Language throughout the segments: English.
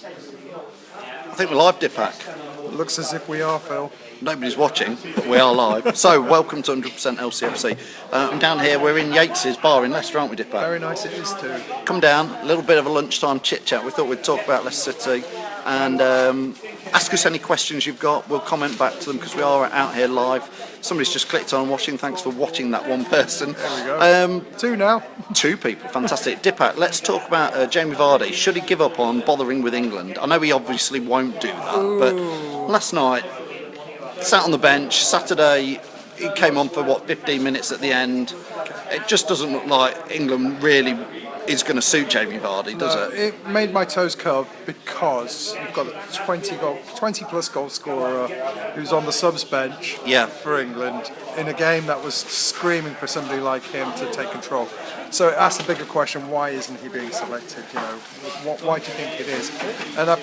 I think we're live, Dipak. Looks as if we are, Phil. Nobody's watching, but we are live. So, welcome to 100% LCFC. I'm down here, we're in Yates's bar in Leicester, aren't we, Dipak? Very nice it is too. Come down, a little bit of a lunchtime chit-chat. We thought we'd talk about Leicester City and ask us any questions you've got. We'll comment back to them because we are out here live. Somebody's just clicked on watching. Thanks for watching that one person. There we go. Two now. Two people. Fantastic. Dipak, let's talk about Jamie Vardy. Should he give up on bothering with England? I know he obviously won't do that, but last night, sat on the bench. Saturday, he came on for 15 minutes at the end. It just doesn't look like England really is going to suit Jamie Vardy, does it? It made my toes curl because you've got a 20 plus goal scorer who's on the subs bench for England in a game that was screaming for somebody like him to take control. So it asks a bigger question: why isn't he being selected? Why do you think it is? And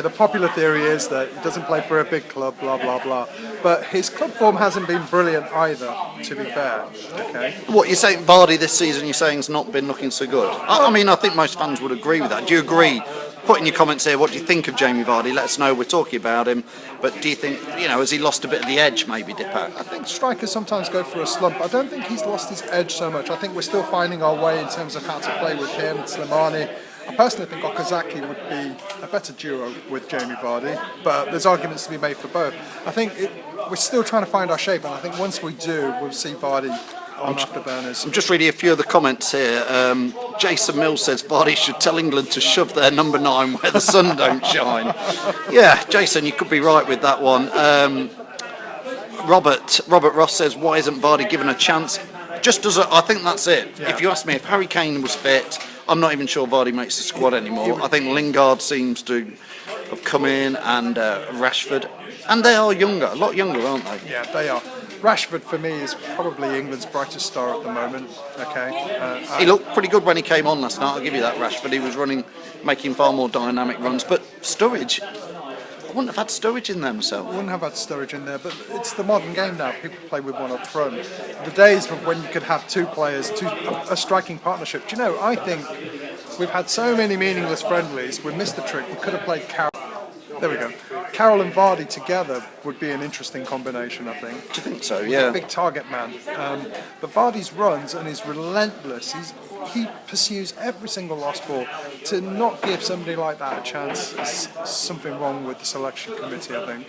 the popular theory is that he doesn't play for a big club, blah, blah, blah. But his club form hasn't been brilliant either, to be fair. Okay. What, you're saying Vardy this season, you're saying, has not been looking so good? I mean, I think most fans would agree with that. Do you agree? Put in your comments here, what do you think of Jamie Vardy? Let us know, we're talking about him. But do you think, has he lost a bit of the edge, maybe, Dipak? I think strikers sometimes go through a slump. I don't think he's lost his edge so much. I think we're still finding our way in terms of how to play with him, Slimani. I personally think Okazaki would be a better duo with Jamie Vardy, but there's arguments to be made for both. I think we're still trying to find our shape, and I think once we do, we'll see Vardy on afterburners. I'm just reading a few of the comments here. Jason Mills says Vardy should tell England to shove their number 9 where the sun don't shine. Yeah, Jason, you could be right with that one. Robert Ross says, why isn't Vardy given a chance? Just does it. I think that's it. Yeah. If you ask me, if Harry Kane was fit, I'm not even sure Vardy makes the squad anymore. I think Lingard seems to have come in, and Rashford. And they are younger, a lot younger, aren't they? Yeah, they are. Rashford, for me, is probably England's brightest star at the moment. Okay. He looked pretty good when he came on last night, I'll give you that, Rashford. He was making far more dynamic runs. But Sturridge, I wouldn't have had Sturridge in there myself. Wouldn't have had Sturridge in there, but it's the modern game now. People play with one up front. The days of when you could have two players, a striking partnership. Do you know, I think we've had so many meaningless friendlies. We missed the trick. We could have played Carroll. There we go. Carroll and Vardy together would be an interesting combination, I think. Do you think so? Yeah. Big target man. But Vardy's runs and is relentless. He pursues every single lost ball. To not give somebody like that a chance is something wrong with the selection committee, I think.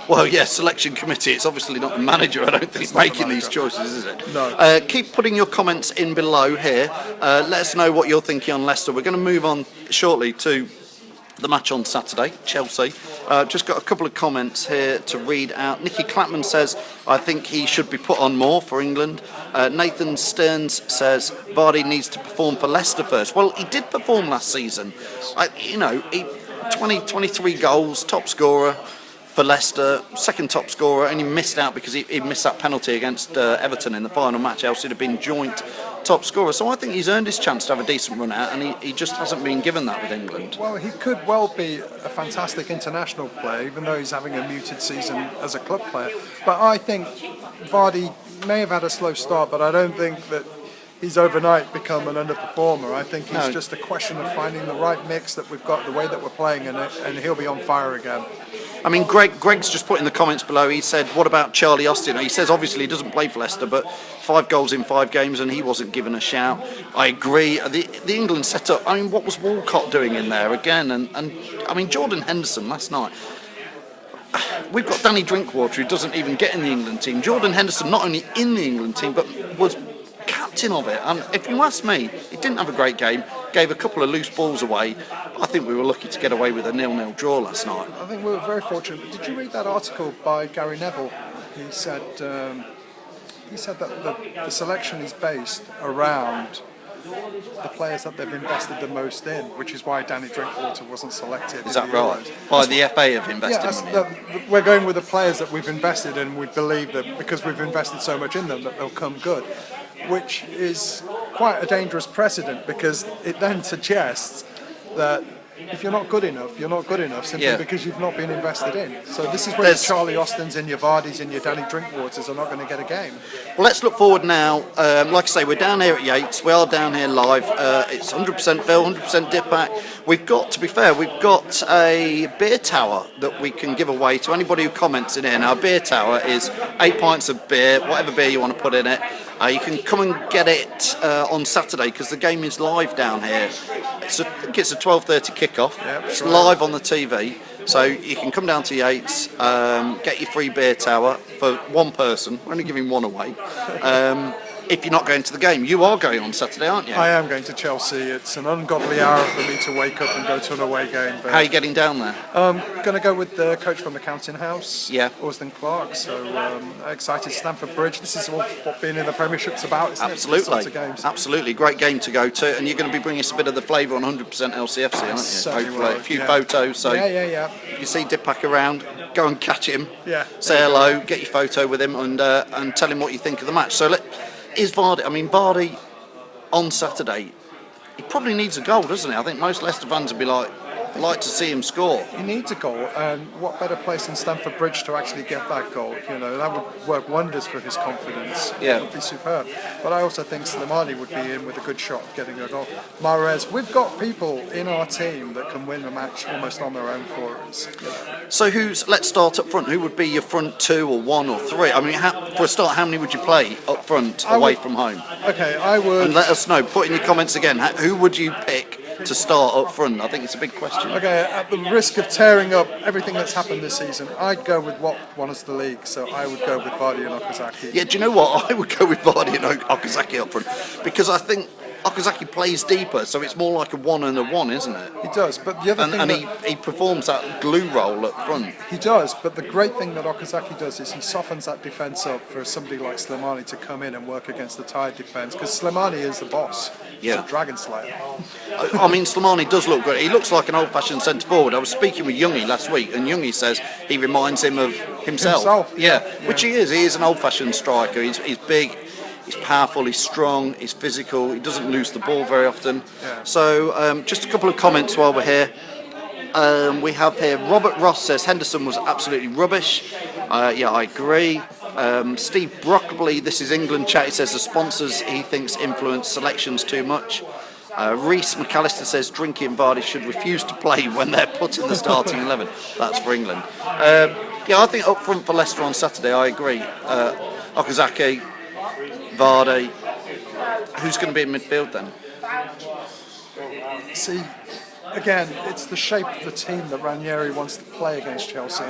Well, yeah, selection committee. It's obviously not the manager, I don't think, making these choices, is it? No. Keep putting your comments in below here. Let us know what you're thinking on Leicester. We're going to move on shortly to the match on Saturday, Chelsea. Just got a couple of comments here to read out. Nicky Clapman says, I think he should be put on more for England. Nathan Stearns says, Vardy needs to perform for Leicester first. Well, he did perform last season. 23 goals, top scorer for Leicester, second top scorer, and he missed out because he missed that penalty against Everton in the final match, else he'd have been joint top scorer. So I think he's earned his chance to have a decent run out, and he just hasn't been given that with England. Well, he could well be a fantastic international player, even though he's having a muted season as a club player. But I think Vardy may have had a slow start, but I don't think that he's overnight become an underperformer. I think it's just a question of finding the right mix that we've got, the way that we're playing, and he'll be on fire again. I mean, Greg's just put in the comments below, he said, what about Charlie Austin? He says obviously he doesn't play for Leicester, but 5 goals in 5 games and he wasn't given a shout. I agree. The England set-up, I mean, what was Walcott doing in there again? And I mean, Jordan Henderson last night. We've got Danny Drinkwater, who doesn't even get in the England team. Jordan Henderson not only in the England team, but was captain of it. And if you ask me, he didn't have a great game, gave a couple of loose balls away. I think we were lucky to get away with a 0-0 draw last night. I think we were very fortunate. But did you read that article by Gary Neville? He said that the selection is based around the players that they've invested the most in, which is why Danny Drinkwater wasn't selected. Is that right? By the FA have invested money? We're going with the players that we've invested in. We believe that because we've invested so much in them that they'll come good, which is quite a dangerous precedent because it then suggests that if you're not good enough, you're not good enough simply because you've not been invested in. So this is where your Charlie Austins and your Vardys and your Danny Drinkwaters are not going to get a game. Well, let's look forward now. Like I say, we're down here at Yates. We are down here live. It's 100% Phil, 100% Dipak. We've got, to be fair, we've got a beer tower that we can give away to anybody who comments in here. Now, our beer tower is 8 pints of beer, whatever beer you want to put in it. You can come and get it on Saturday because the game is live down here. I think it's a 12:30 kickoff. Yep, it's live on the TV. So you can come down to Yates, get your free beer tower for one person. We're only giving one away. If you're not going to the game, you are going on Saturday, aren't you? I am going to Chelsea. It's an ungodly hour for me to wake up and go to an away game. But how are you getting down there? I'm going to go with the coach from the Counting House, yeah, Austin Clark. So excited. Stamford Bridge. This is what being in the Premiership's about, isn't Absolutely. it? Games. Absolutely. Great game to go to, and you're going to be bringing us a bit of the flavour on 100% LCFC, aren't you? So hopefully, a few photos. So yeah. If you see Dipak around, go and catch him. Yeah. Say hello, get your photo with him, and tell him what you think of the match. So is Vardy? I mean, Vardy on Saturday, he probably needs a goal, doesn't he? I think most Leicester fans would be like to see him score. He needs a goal, and what better place than Stamford Bridge to actually get that goal? You know, that would work wonders for his confidence. Yeah. It would be superb. But I also think Slimani would be in with a good shot of getting a goal. Mahrez, we've got people in our team that can win the match almost on their own for us. You know. So let's start up front. Who would be your front two or one or three? I mean, for a start, how many would you play up front away from home? Okay, I would. And let us know. Put in your comments again. Who would you pick to start up front? I think it's a big question. Okay, at the risk of tearing up everything that's happened this season, I'd go with what won us the league. So I would go with Vardy and Okazaki. Yeah, do you know what? I would go with Vardy and Okazaki up front because I think Okazaki plays deeper, so it's more like a 1 and a 1, isn't it? He does, but the other thing he performs that glue role up front. He does, but the great thing that Okazaki does is he softens that defence up for somebody like Slimani to come in and work against the tired defence, because Slimani is the boss. Yeah. He's a Dragon Slayer. I mean, Slimani does look great. He looks like an old-fashioned centre forward. I was speaking with Youngie last week, and Youngie says he reminds him of himself. Yeah, which he is. He is an old-fashioned striker. He's big. He's powerful, he's strong, he's physical, he doesn't lose the ball very often. Yeah. So just a couple of comments while we're here. We have here, Robert Ross says Henderson was absolutely rubbish. Yeah, I agree. Steve Broccoli, this is England chat, he says the sponsors he thinks influence selections too much. Reece McAllister says Drinky and Vardy should refuse to play when they're put in the starting 11. That's for England. Yeah, I think up front for Leicester on Saturday, I agree. Okazaki, Vardy. Who's going to be in midfield then? See, again, it's the shape of the team that Ranieri wants to play against Chelsea.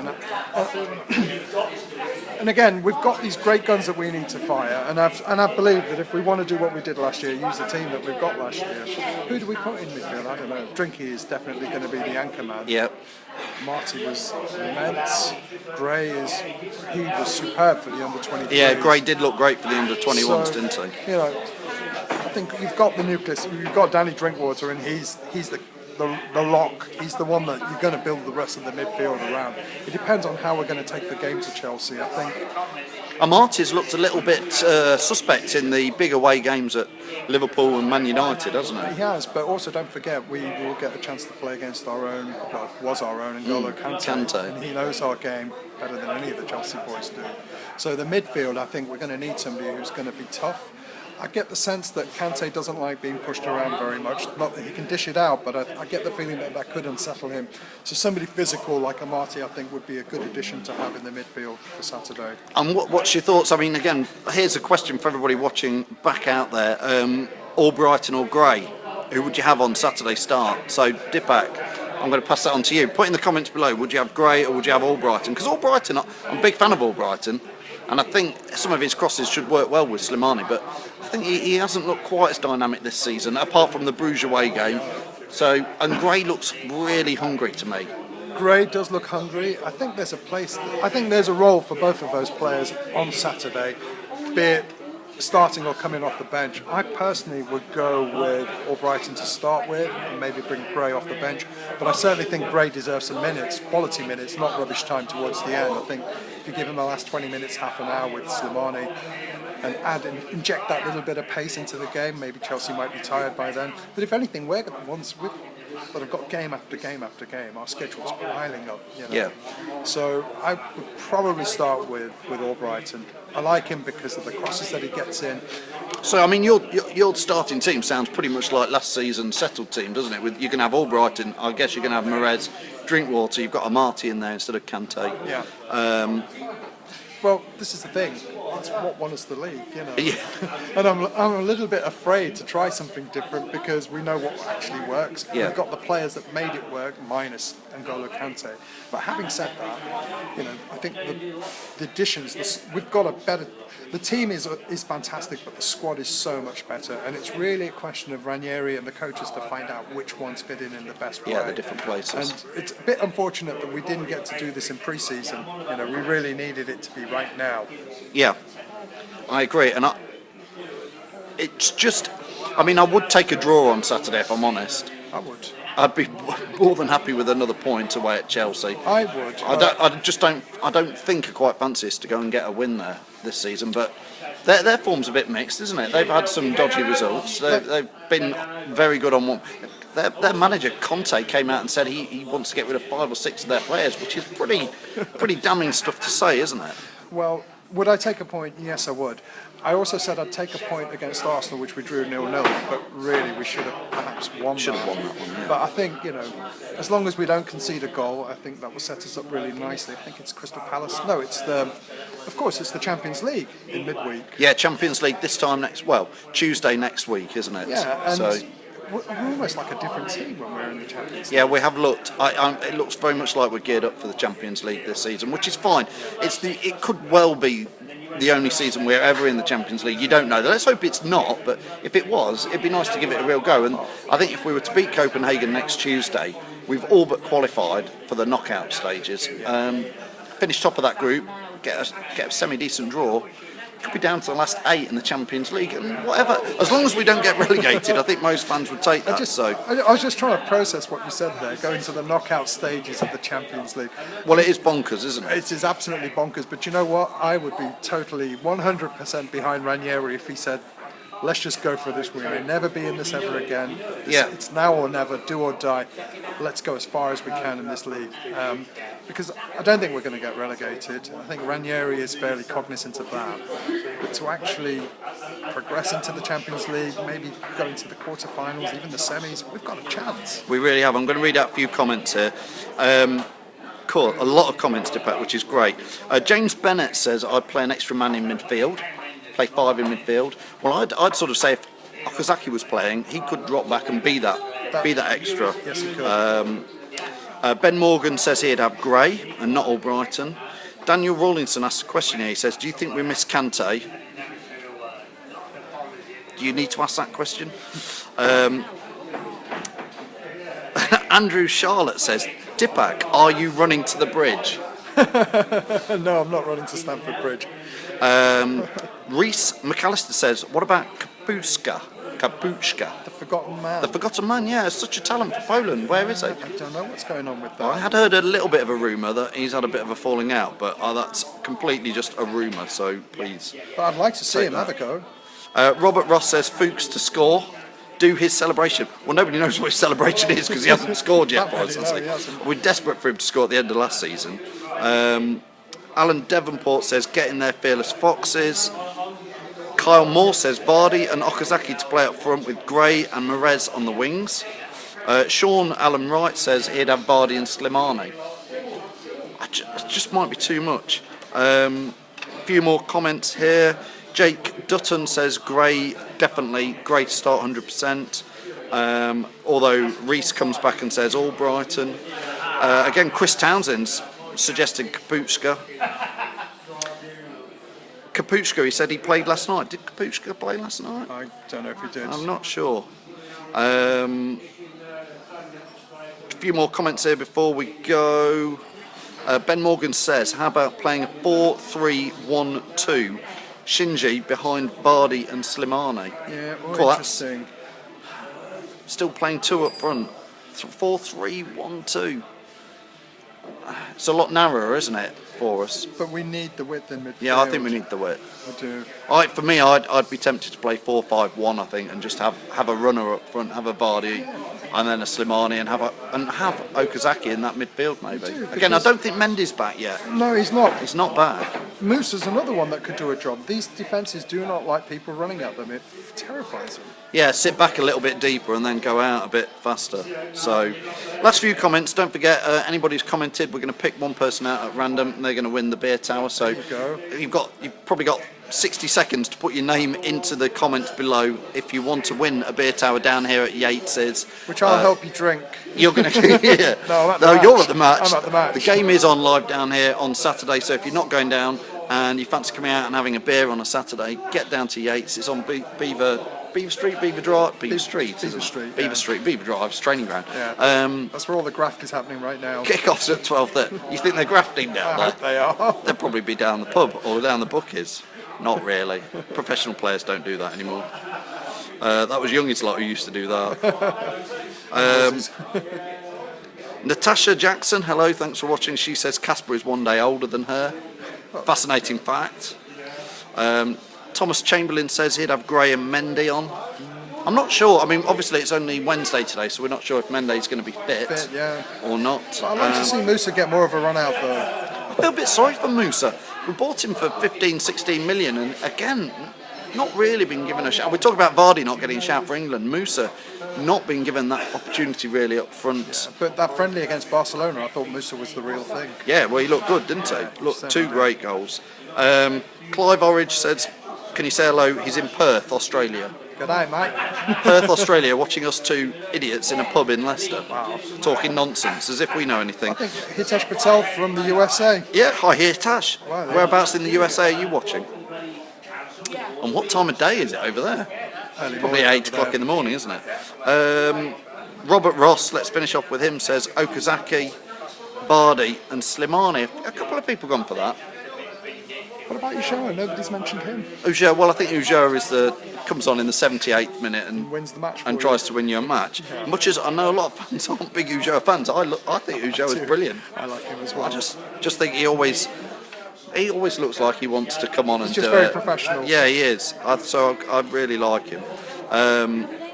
And again, we've got these great guns that we need to fire. And I believe that if we want to do what we did last year, use the team that we've got last year, who do we put in midfield? I don't know. Drinky is definitely going to be the anchor man. Yep. Marty was immense. Gray he was superb for the under-23s. Yeah, Gray did look great for the under-21s, didn't he? You know, I think you've got the nucleus. You've got Danny Drinkwater, and he's the lock. He's the one that you're going to build the rest of the midfield around. It depends on how we're going to take the game to Chelsea, I think. Amarty's looked a little bit suspect in the big away games at Liverpool and Man United, hasn't he? He has, but also don't forget, we will get a chance to play against our own, N'Golo Kante, and he knows our game better than any of the Chelsea boys do. So the midfield, I think we're going to need somebody who's going to be tough. I get the sense that Kante doesn't like being pushed around very much. Not that he can dish it out, but I get the feeling that could unsettle him. So somebody physical like Amarty, I think, would be a good addition to have in the midfield for Saturday. And what's your thoughts? I mean, again, here's a question for everybody watching back out there. Albrighton or Gray? Who would you have on Saturday start? So, Dipak, I'm going to pass that on to you. Put in the comments below, would you have Gray or would you have Albrighton? Because Albrighton, I'm a big fan of Albrighton. And I think some of his crosses should work well with Slimani, but I think he hasn't looked quite as dynamic this season, apart from the Bruges away game. So, and Gray looks really hungry to me. Gray does look hungry. I think there's a role for both of those players on Saturday, be it starting or coming off the bench. I personally would go with Albrighton to start with and maybe bring Gray off the bench, but I certainly think Gray deserves some minutes, quality minutes, not rubbish time towards the end. I think if you give him the last 20 minutes, half an hour with Slimani and inject that little bit of pace into the game, maybe Chelsea might be tired by then. But if anything, we're the ones but I've got game after game after game. Our schedule's piling up. Yeah. So I would probably start with Albrighton. I like him because of the crosses that he gets in. So I mean, your starting team sounds pretty much like last season's settled team, doesn't it? With you can have Albrighton, I guess you can have Mahrez, Drinkwater. You've got Amati in there instead of Kante. Yeah. Well, this is the thing. It's what won us the league, Yeah. And I'm a little bit afraid to try something different because we know what actually works. Yeah. We've got the players that made it work, minus N'Golo Kante. But having said that, I think the additions, we've got a better. The team is fantastic, but the squad is so much better, and it's really a question of Ranieri and the coaches to find out which ones fit in the best way. Yeah, the different places. And it's a bit unfortunate that we didn't get to do this in pre-season. We really needed it to be right now. Yeah, I agree, and it's just. I mean, I would take a draw on Saturday if I'm honest. I would. I'd be more than happy with another point away at Chelsea. I would. I don't think I quite fancy us to go and get a win there this season, but their form's a bit mixed, isn't it? They've had some dodgy results. They've been very good on one. Their manager Conte came out and said he wants to get rid of 5 or 6 of their players, which is pretty damning stuff to say, isn't it? Well, would I take a point? Yes, I would. I also said I'd take a point against Arsenal, which we drew 0-0, but really we should have perhaps won that one. Yeah. But I think, as long as we don't concede a goal, I think that will set us up really nicely. I think it's Crystal Palace. No, it's the Champions League in midweek. Yeah, Champions League this time Tuesday next week, isn't it? Yeah, and we're almost like a different team when we're in the Champions League. Yeah, we have looked. It looks very much like we're geared up for the Champions League this season, which is fine. It could well be the only season we're ever in the Champions League. You don't know. Let's hope it's not, but if it was, it'd be nice to give it a real go. And I think if we were to beat Copenhagen next Tuesday, we've all but qualified for the knockout stages. Finish top of that group, get a semi-decent draw. Could be down to the last 8 in the Champions League, and whatever. As long as we don't get relegated, I think most fans would take that. I was just trying to process what you said there, going to the knockout stages of the Champions League. Well, it is bonkers, isn't it? It is absolutely bonkers, but you know what? I would be totally 100% behind Ranieri if he said, let's just go for this. We may never be in this ever again. It's now or never, do or die. Let's go as far as we can in this league. Because I don't think we're going to get relegated. I think Ranieri is fairly cognizant of that. But to actually progress into the Champions League, maybe go into the quarterfinals, even the semis, we've got a chance. We really have. I'm going to read out a few comments here. Cool, a lot of comments, Dipak, which is great. James Bennett says, I'd play an extra man in midfield. Play 5 in midfield. Well, I'd sort of say if Okazaki was playing, he could drop back and be that extra. Yes, he could. Ben Morgan says he'd have Gray and not Albrighton. Daniel Rawlinson asks a question here. He says, do you think we miss Kante? Do you need to ask that question? Andrew Charlotte says, Dipak, are you running to the bridge? No, I'm not running to Stamford Bridge. Reese McAllister says, what about Kapuska? The forgotten man. The forgotten man, yeah, such a talent for Poland. Where is he? I don't know what's going on with that. I had heard a little bit of a rumour that he's had a bit of a falling out, but that's completely just a rumour, so please. But I'd like to see him have a go. Robert Ross says Fuchs to score. Do his celebration. Well, nobody knows what his celebration is because he hasn't scored yet for us. We're desperate for him to score at the end of last season. Alan Devonport says get in there, fearless foxes. Kyle Moore says Vardy and Okazaki to play up front with Gray and Mahrez on the wings. Sean Allen Wright says he'd have Vardy and Slimani. It just might be too much. A few more comments here. Jake Dutton says Gray, definitely. Gray to start 100%. Although Reese comes back and says Albrighton. Again, Chris Townsend's suggested Kapuchka. Kapuchka, he said he played last night. Did Kapuchka play last night? I don't know if he did. I'm not sure. A few more comments here before we go. Ben Morgan says, how about playing a 4-3-1-2? Shinji behind Vardy and Slimani. Yeah, cool, interesting. Still playing 2 up front. 4-3-1-2. It's a lot narrower, isn't it, for us? But we need the width in midfield. Yeah, I think we need the width. We do. For me, I'd be tempted to play 4-5-1, I think, and just have a runner up front, have a Vardy. and then a Slimani, and have Okazaki in that midfield maybe. Again, I don't think Mendy's back yet. No, he's not. He's not back. Musa's another one that could do a job. These defences do not like people running at them. It terrifies them. Yeah, sit back a little bit deeper and then go out a bit faster. So, last few comments. Don't forget, anybody who's commented, we're going to pick one person out at random, and they're going to win the beer tower. So, you've probably got 60 seconds to put your name into the comments below if you want to win a beer tower down here at Yates's. Which I'll help you drink. You're going to. Yeah. You're at the match. I'm at the match. The game is on live down here on Saturday. So if you're not going down and you fancy coming out and having a beer on a Saturday, get down to Yates. It's on Beaver Street, Beaver Drive, Beaver Street, Beaver Drive's training ground. Yeah. That's where all the graft is happening right now. Kickoff's at 12:30. You think they're grafting down there? They are. They'll probably be down the pub or down the bookies. Not really. Professional players don't do that anymore. That was Young's lot who used to do that. Natasha Jackson, hello, thanks for watching. She says Casper is one day older than her. Fascinating fact. Thomas Chamberlain says he'd have Gray and Mendy on. I'm not sure. I mean, obviously it's only Wednesday today, so we're not sure if Mendy's going to be fit or not. But I'd like to see Musa get more of a run out though. I feel a bit sorry for Musa. We bought him for 15-16 million, and again, not really been given a shout. We talk about Vardy not getting a shout for England. Musa not being given that opportunity really up front. Yeah, but that friendly against Barcelona, I thought Musa was the real thing. Yeah, well, he looked good, didn't he? Looked two great goals. Clive Orridge says, can you say hello? He's in Perth, Australia. Good night, mate. Perth, Australia, watching us two idiots in a pub in Leicester. Wow. Talking nonsense, as if we know anything. I think Hitesh Patel from the USA. Yeah, hi Hitesh. Wow, whereabouts in the USA are you watching? And what time of day is it over there? Probably 8 o'clock in the morning, isn't it? Robert Ross, let's finish off with him, says Okazaki, Vardy and Slimani. A couple of people gone for that. What about Ujah? Nobody's mentioned him. Ujah, well, I think Ujah comes on in the 78th minute and wins the match and tries to win you a match. Yeah. Much as I know a lot of fans aren't big Ujah fans, I think Ujah is brilliant. I like him as well. I just think he always looks like he wants to come on and do it. He's just very professional. Yeah, he is. So I really like him.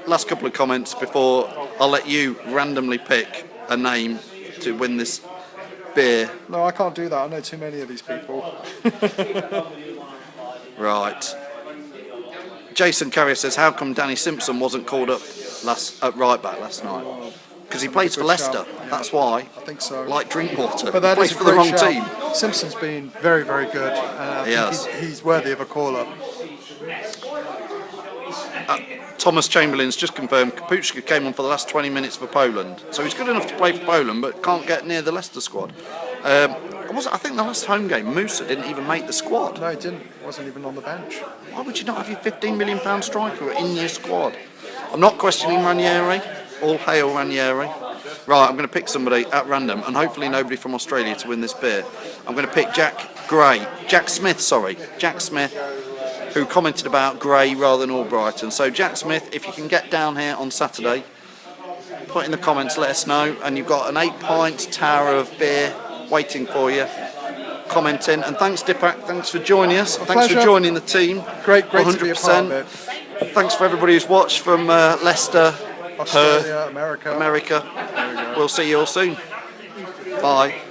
Last couple of comments before I'll let you randomly pick a name to win this beer. No, I can't do that. I know too many of these people. Right. Jason Carrier says, how come Danny Simpson wasn't called up at right back last night? Because he plays for Leicester. Yeah. That's why. I think so. Like Drinkwater. But that he plays for the wrong team. Simpson's been very, very good. He's worthy of a call-up. Thomas Chamberlain's just confirmed Kapuchka came on for the last 20 minutes for Poland. So he's good enough to play for Poland, but can't get near the Leicester squad. I think the last home game, Musa didn't even make the squad. No, he didn't. Wasn't even on the bench. Why would you not have your £15 million striker in your squad? I'm not questioning Ranieri. All hail Ranieri. Right, I'm going to pick somebody at random, and hopefully nobody from Australia to win this beer. I'm going to pick Jack Smith, who commented about Gray rather than Albrighton. So Jack Smith, if you can get down here on Saturday, put in the comments, let us know, and you've got an 8-pint tower of beer waiting for you. Commenting, and thanks Dipak, thanks for joining us. Thanks for joining the team. Great 100%. To be a part of it. Thanks for everybody who's watched from Leicester, Australia, Perth, America. We'll see you all soon. Bye.